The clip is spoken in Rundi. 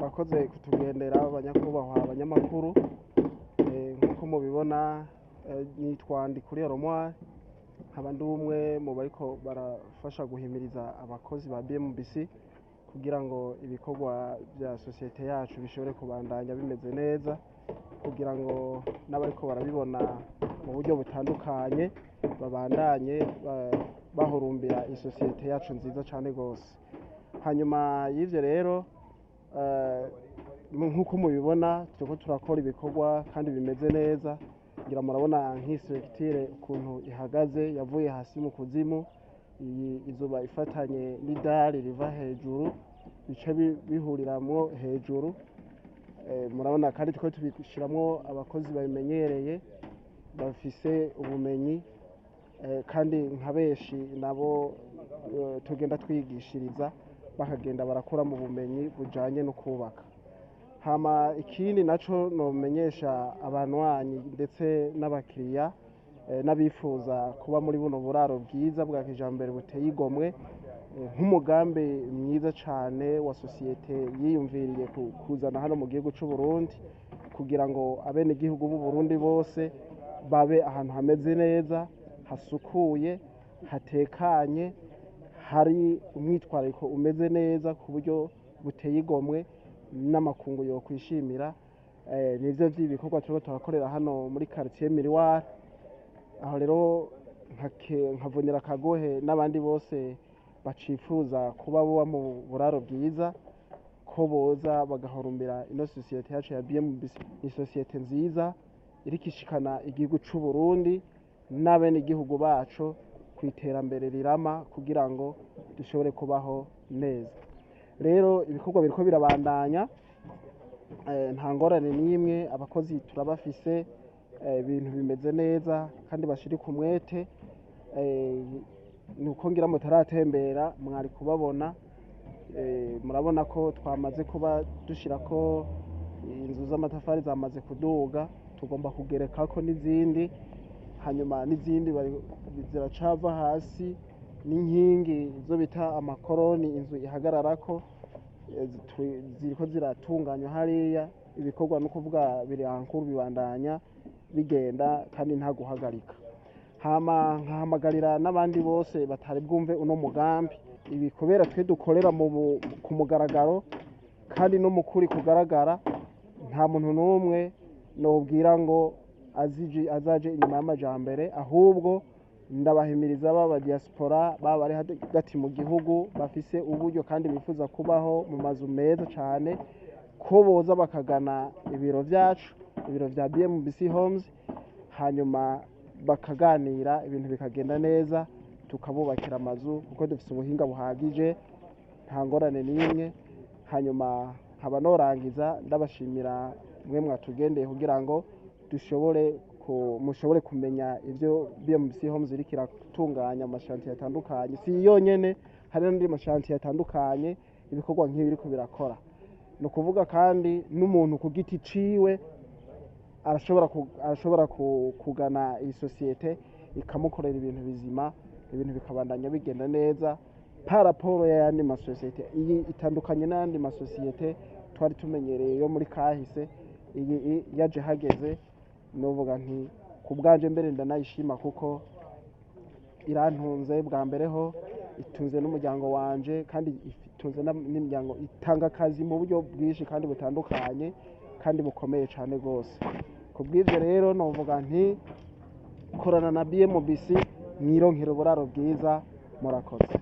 murakoze kutugendera abanyakubahwa abanyamakuru. Nk'uko mubibona nitwa Ndikuriyo Romuald, nkaba ndi umwe mu bariko barafasha guhimiriza abakozi ba BMBC kugira ngo ibikorwa bya sosiyete yacu bishobore kubandanya bimeze neza, kugira ngo n'abariko barabibona mu buryo butandukanye babandanye bahurumbira isosiyete yacu nziza cyane gose. Hanyuma y'ivyo rero nk'uko mubibona turiko turakora ibikorwa kandi bimeze neza, ngira murabona nk'istructure ukuntu ihagaze yavuye hasi mu kuzimu, izuba ifatanye n'idari riva hejuru bice bihuriramwo hejuru. Murabona kandi turiko tubishiramwo abakozi babimenyereye bafise ubumenyi, kandi nka benshi nabo tugenda twigishiriza bakagenda barakura mu bumenyi bujanye no kubaka. Hama ikindi naco nomenyesha abanywanyi ndetse n'abakiriya n'abifuza kuba muri buno buraro bwiza bwa kijambere buteye igomwe, nk'umugambi mwiza cane wa sosiyete yiyumviriye kuzana hano mu gihugu c'u Burundi, kugira ngo abenegihugu b'u Burundi bose babe ahantu hameze neza, hasukuye, hatekanye, hari umwitwarariko umeze neza ku buryo buteye igomwe n'amakungu yo kwishimira. Nivyo vy'ibikorwa turiko turakorera hano muri quartier Miroir. Aho rero nkavunira akagohe n'abandi bose bacifuza kuba boba mu buraro bwiza ko boza bagahurumbira ino sosiyete yacu ya BMBC. Ni sosiyete nziza iriko ishikana igihugu c'u Burundi n'abenegihugu bacu kw'iterambere rirama, kugira ngo dushobore kubaho neza. Rero ibikorwa biriko birabandanya, nta ngorane n'imwe, abakozi turabafise, ibintu bimeze neza kandi bashirika umwete. Nuko ngira mutaratembera mwari kubabona, murabona ko twamaze kuba dushirako inzu z'amatafari zamaze kuduga, tugomba kugerekako n'izindi, hanyuma n'izindi ziracava hasi, n'inkingi zo bita amakoroni inzu ihagararako ziriko ziratunganywa hariya. Ibikorwa no kuvuga biri ankuru bibandanya bigenda kandi nta guhagarika. Hama nkahamagarira n'abandi bose batari bwumve uno mugambi, ibi kubera twe dukorera ku mugaragaro kandi no mukuri kugaragara, nta muntu n'umwe nobwira ngo azaje inyuma y'amajambere, ahubwo ndabahimiriza baba diaspora baba bari hagati mu gihugu bafise uburyo kandi bifuza kubaho mu mazu meza cane, ko boza bakagana ibiro vyacu, ibiro vya BMBC Homes, hanyuma bakaganira ibintu bikagenda neza, tukabubakira amazu kuko dufise ubuhinga buhagije, nta ngorane n'imwe. Hanyuma nkaba norangiza ndabashimira mwe mwatugendeye kugira ngo mushobore kumenya ivyo BMBC Homes iriko iratunganya amashantiye atandukanye. Si yonyene, hari n'andi mashantiye atandukanye ibikorwa nk'ibi biriko birakora. Ni ukuvuga kandi n'umuntu ku giti ciwe arashobora kugana iyi sosiyete ikamukorera ibintu bizima, ibintu bikabandanya bigenda neza par rapport y'ayandi masosiyete. Iyi itandukanye n'ayandi masosiyete twari tumenyereye yo muri kahise. Iyi yaje hageze, novuga nti ku bwanje mbere ndanayishima kuko irantunze bwa mbere ho, itunze n'umuryango wanje, kandi itunze n'imiryango, itanga akazi mu buryo bwinshi kandi butandukanye kandi bukomeye cane gose. Kubw'ivyo rero novuga nti korana na BMBC mwironkera uburaro bwiza. Murakoze.